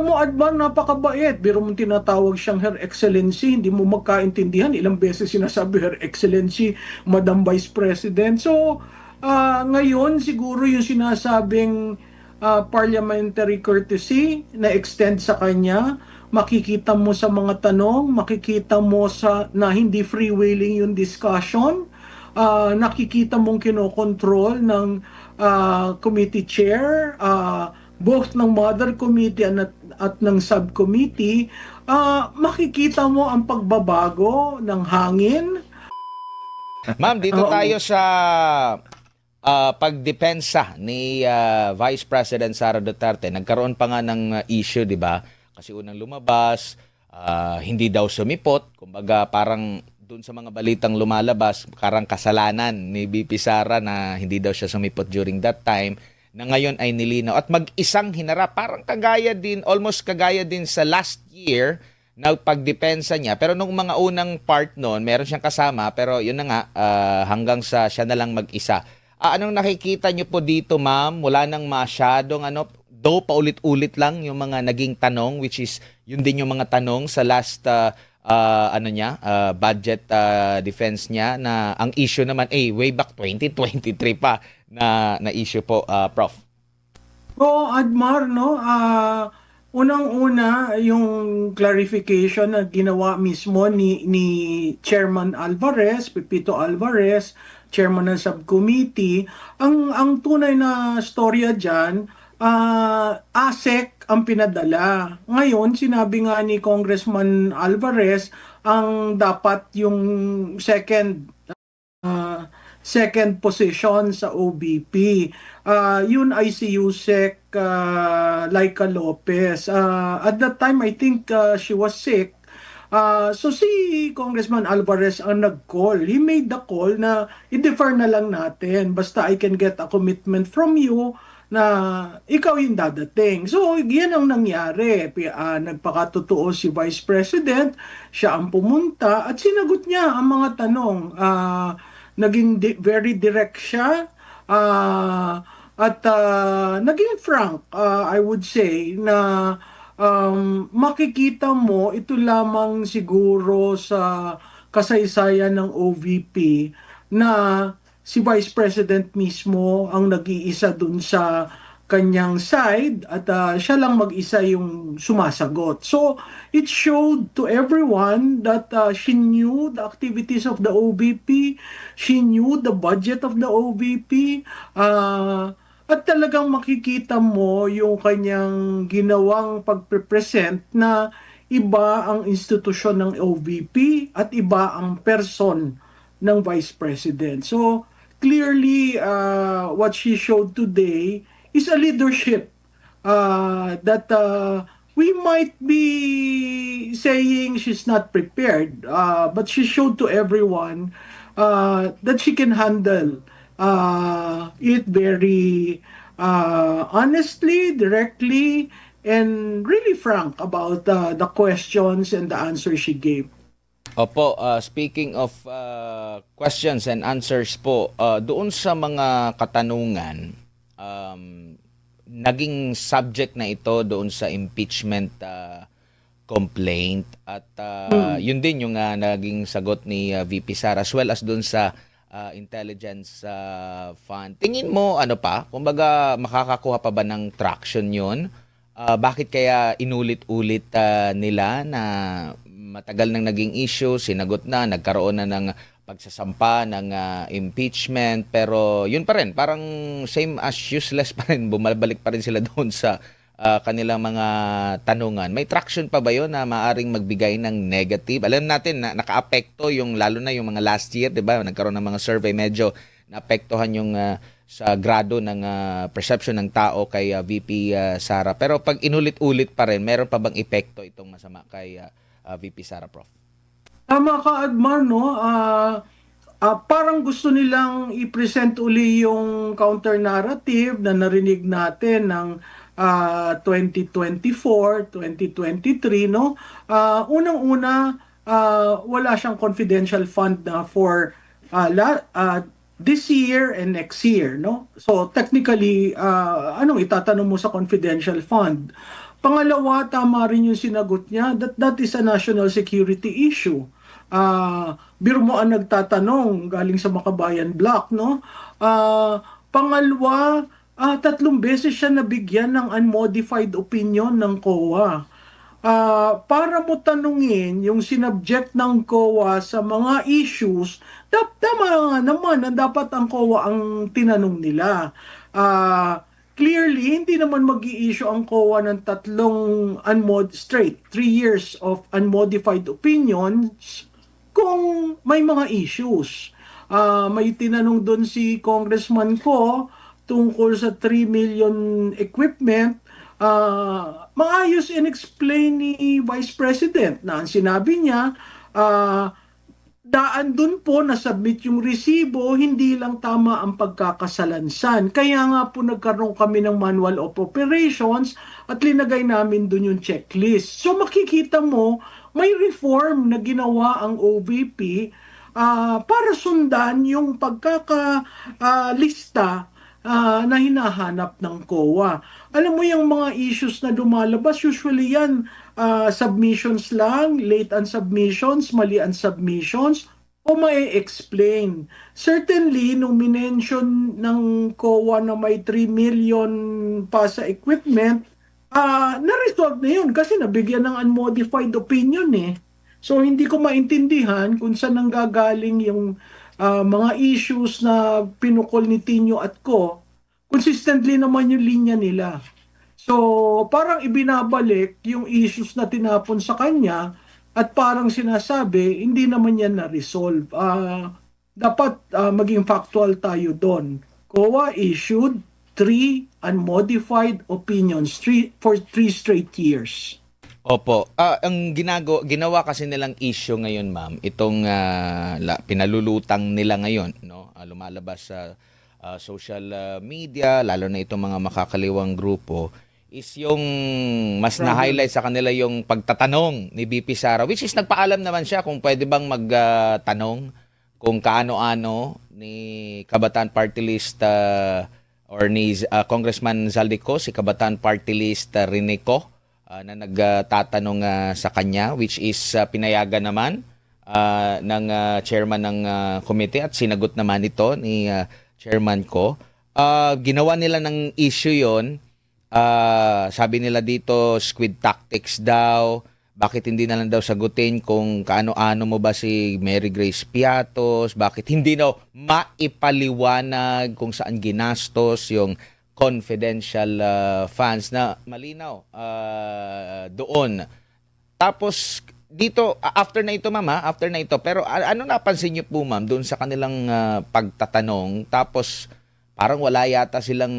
Alam mo, Adman, napakabait. Biro mo tinatawag siyang Her Excellency, hindi mo magkaintindihan. Ilang beses sinasabi Her Excellency, Madam Vice President. So, ngayon siguro yung sinasabing parliamentary courtesy na extend sa kanya, makikita mo sa mga tanong, makikita mo sa na hindi freewheeling yung discussion, nakikita mong kinokontrol ng committee chair, both ng mother committee at ng subcommittee, makikita mo ang pagbabago ng hangin. Ma'am, dito Oo. tayo sa pagdepensa ni Vice President Sara Duterte. Nagkaroon pa nga ng issue, di ba? Kasi unang lumabas, hindi daw sumipot. Kumbaga parang dun sa mga balitang lumalabas, parang kasalanan ni VP Sara na hindi daw siya sumipot during that time, na ngayon ay nilinaw. At mag-isang hinarap, parang kagaya din, almost kagaya din sa last year, na pagdepensa niya. Pero nung mga unang part noon, meron siyang kasama, pero yun na nga, hanggang sa siya na lang mag-isa. Anong nakikita niyo po dito, ma'am? Wala nang masyadong though paulit-ulit lang yung mga naging tanong, which is yun din yung mga tanong sa last budget defense niya, na ang issue naman way back 2023 pa na issue po, Prof. Oo, Admar, no? Unang-una, yung clarification na ginawa mismo ni Chairman Alvarez, Pepito Alvarez, Chairman ng subcommittee, ang tunay na storya diyan, ASEC ang pinadala. Ngayon, sinabi nga ni Congressman Alvarez, ang dapat yung second position sa OBP. Yun ay si Yusek Laika Lopez. At that time, I think she was sick. So si Congressman Alvarez ang nag-call. He made the call na i-defer na lang natin. Basta I can get a commitment from you na ikaw yung dadating. So, yan ang nangyari. Nagpakatotoo si Vice President, siya ang pumunta at sinagot niya ang mga tanong. Naging very direct siya at naging frank, I would say, na makikita mo ito lamang siguro sa kasaysayan ng OVP na si Vice President mismo ang nag-iisa dun sa kanyang side at siya lang mag-isa yung sumasagot. So it showed to everyone that she knew the activities of the OVP, she knew the budget of the OVP, at talagang makikita mo yung kanyang ginawang pagpe-present na iba ang institusyon ng OVP at iba ang person ng Vice President. So clearly, what she showed today is a leadership that we might be saying she's not prepared, but she showed to everyone that she can handle it very honestly, directly, and really frank about the questions and the answers she gave. Opo, speaking of questions and answers po, doon sa mga katanungan, naging subject na ito doon sa impeachment complaint at yun din yung naging sagot ni VP Sara as well as doon sa intelligence fund. Tingin mo kumbaga makakakuha pa ba ng traction yun? Bakit kaya inulit-ulit nila na matagal nang naging issue, sinagot na, nagkaroon na ng pagsasampa ng impeachment, pero yun pa rin, parang same as useless pa rin, bumabalik pa rin sila doon sa kanilang mga tanungan. May traction pa ba yun na maaring magbigay ng negative? Alam natin na nakaapekto yung, lalo na yung mga last year, di ba? Nagkaroon ng mga survey, medyo naapektuhan yung sa grado ng perception ng tao kay VP Sara. Pero pag inulit-ulit pa rin, meron pa bang epekto itong masama kay VP Sara, Prof? Tama ka, Admar, no? Parang gusto nilang i-present uli yung counter-narrative na narinig natin ng 2024, 2023, no? Unang-una, wala siyang confidential fund na for this year and next year, no? So technically, anong itatanong mo sa confidential fund? Pangalawa, tama rin yung sinagot niya that that is a national security issue. Biro mo ang nagtatanong galing sa Makabayan Block, no? Pangalawa, 3 beses siya nabigyan ng unmodified opinion ng COA. Para mo tanungin yung sinubject ng COA sa mga issues, tama nga naman na dapat ang COA ang tinanong nila. Clearly, hindi naman mag-i-issue ang COA ng 3 years of unmodified opinions kung may mga issues. May tinanong doon si Congressman ko tungkol sa 3 million equipment. Maayos in-explain ni Vice President na ang sinabi niya, daan dun po na submit yung resibo, hindi lang tama ang pagkakasalansan. Kaya nga po nagkaroon kami ng manual of operations at linagay namin dun yung checklist. So makikita mo, may reform na ginawa ang OVP para sundan yung pagkakalista na hinahanap ng COA. Alam mo yung mga issues na lumalabas, usually yan, submissions lang, late on submissions, mali on submissions, o may explain. Certainly, nung minention ng COA na may 3 million pa sa equipment, na-resolve na yun kasi nabigyan ng unmodified opinion eh. So, hindi ko maintindihan kung saan nanggagaling yung mga issues na pinukol ni Tinio at ko. Consistently naman yung linya nila. So, parang ibinabalik yung issues na tinapon sa kanya at parang sinasabi, hindi naman yan na-resolve. Dapat maging factual tayo doon. COA issued 3 unmodified opinions for 3 straight years. Opo. Ang ginawa kasi nilang issue ngayon, ma'am, itong pinalulutang nila ngayon, no? Lumalabas sa social media, lalo na itong mga makakaliwang grupo, is yung mas na-highlight sa kanila yung pagtatanong ni VP Sara, which is nagpaalam naman siya kung pwede bang magtanong kung kaano-ano ni Kabataan Party List or ni Congressman Zaldico, si Kabataan Party List Rene Co, na nagtatanong sa kanya, which is pinayagan naman ng chairman ng committee at sinagot naman ito ni chairman ko. Ginawa nila ng issue yon. Sabi nila dito, squid tactics daw. Bakit hindi na lang daw sagutin kung kaano-ano mo ba si Mary Grace Piatos? Bakit hindi daw maipaliwanag kung saan ginastos yung confidential funds na malinaw doon. Tapos dito, after na ito, ma'am, after na ito, pero ano napansin niyo po, ma'am, doon sa kanilang pagtatanong, tapos parang wala yata silang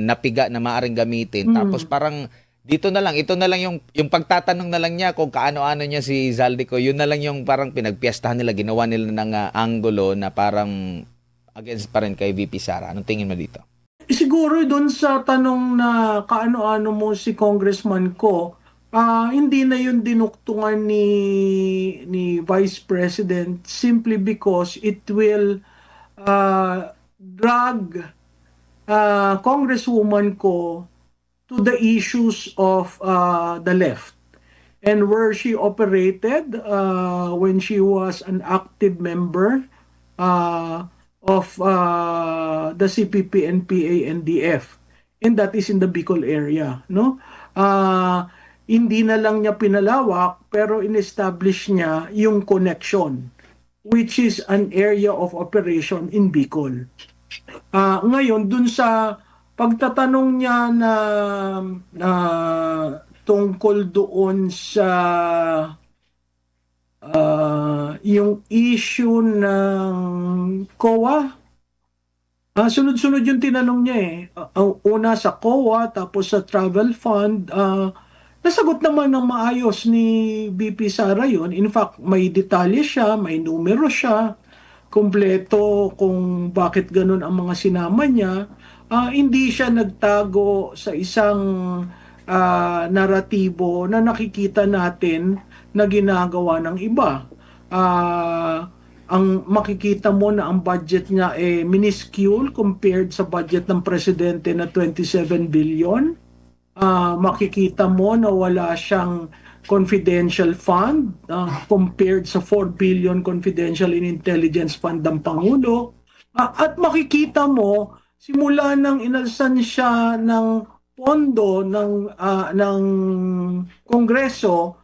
napiga na maaring gamitin. Tapos parang dito na lang, ito na lang yung pagtatanong na lang niya kung kaano-ano niya si Zaldico, yun na lang yung parang pinagpiestahan nila, ginawa nila ng angulo na parang against pa rin kay VP Sara. Anong tingin mo dito? Siguro doon sa tanong na kaano-ano mo si Congressman ko, hindi na yun dinuktungan ni Vice President simply because it will drag Congresswoman ko to the issues of the left and where she operated when she was an active member of the CPP, NPA, NDF, and that is in the Bicol area, no? Hindi na lang niya pinalawak pero in-establish niya yung connection, which is an area of operation in Bicol. Ngayon dun sa pagtatanong niya na tungkol doon sa yung issue ng COA, sunod-sunod yung tinanong niya eh. Una sa COA, tapos sa travel fund. Nasagot naman ng maayos ni VP Sara yun. In fact, may detalye siya, may numero siya, kompleto kung bakit ganun ang mga sinama niya. Hindi siya nagtago sa isang naratibo na nakikita natin na ginagawa ng iba. Ang makikita mo na ang budget niya minuscule compared sa budget ng presidente na 27 billion. Makikita mo na wala siyang confidential fund compared sa 4 billion confidential in intelligence fund ng Pangulo. At makikita mo, simula nang inalsan siya ng pondo ng Kongreso,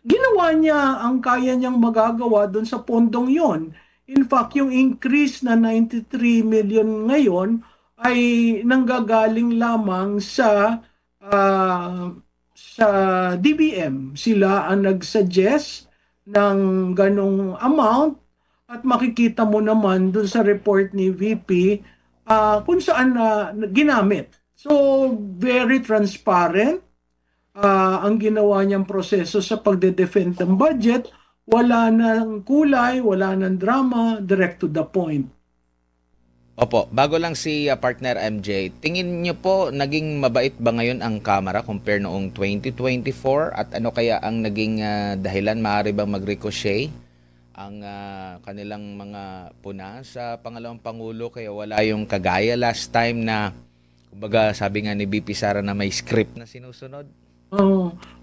ginawa niya ang kaya niyang magagawa doon sa pondong yon. In fact, yung increase na 93 million ngayon ay nanggagaling lamang sa DBM. Sila ang nag-suggest ng ganong amount at makikita mo naman dun sa report ni VP kung saan ginamit. So, very transparent ang ginawa niyang proseso sa pagde-defend ng budget. Wala nang kulay, wala nang drama, direct to the point. Opo, bago lang si partner MJ, tingin niyo po naging mabait ba ngayon ang Kamara compare noong 2024 at ano kaya ang naging dahilan, maaari bang mag-ricochet ang kanilang mga puna sa pangalawang Pangulo kaya wala yung kagaya last time na kumbaga sabi nga ni BP Sara na may script na sinusunod?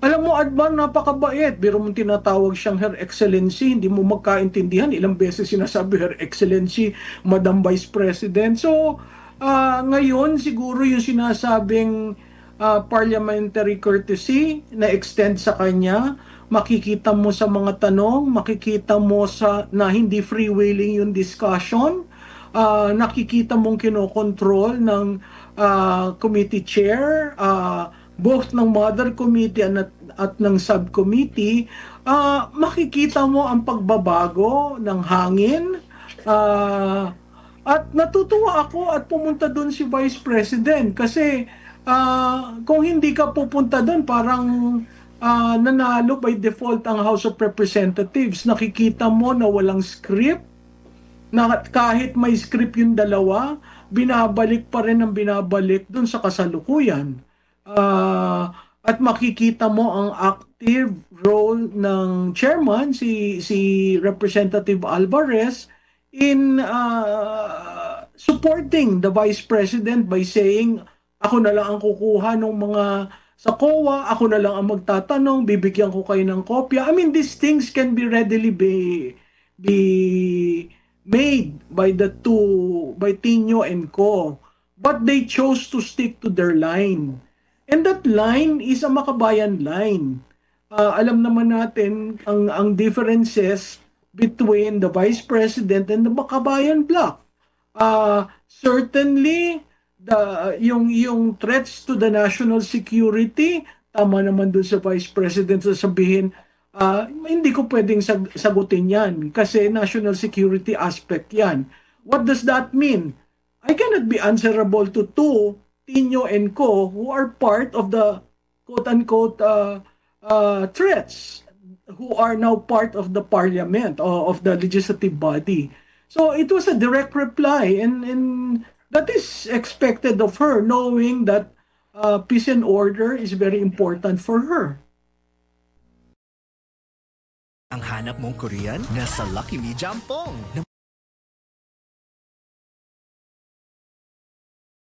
Alam mo, Adman, napakabait. Biro mong tinatawag siyang Her Excellency, hindi mo magkaintindihan. Ilang beses sinasabi Her Excellency, Madam Vice President. So, ngayon siguro yung sinasabing parliamentary courtesy na extend sa kanya, makikita mo sa mga tanong, makikita mo na hindi freewheeling yung discussion, nakikita mong kinokontrol ng committee chair, both ng mother committee at ng subcommittee. Makikita mo ang pagbabago ng hangin. At natutuwa ako at pumunta doon si Vice President kasi kung hindi ka pupunta doon, parang nanalo by default ang House of Representatives. Nakikita mo na walang script, na kahit may script yung dalawa, binabalik pa rin ang binabalik doon sa kasalukuyan. At makikita mo ang active role ng chairman, si Representative Alvarez, in supporting the Vice President by saying, ako na lang ang kukuha ng mga sa COA, ako na lang ang magtatanong, bibigyan ko kayo ng kopya. I mean, these things can be readily be made by by Tino and Co. But they chose to stick to their line. And that line is a makabayan line. Alam naman natin ang differences between the Vice President and the Makabayan Bloc. Certainly, yung threats to the national security, tama naman dun sa Vice President sasabihin, hindi ko pwedeng sagutin yan kasi national security aspect yan. What does that mean? I cannot be answerable to Tino and Co. who are part of the quote-unquote threats, who are now part of the parliament or of the legislative body. So it was a direct reply and that is expected of her, knowing that peace and order is very important for her. Ang hanap mong Korean, nasa Lucky Me Jampong.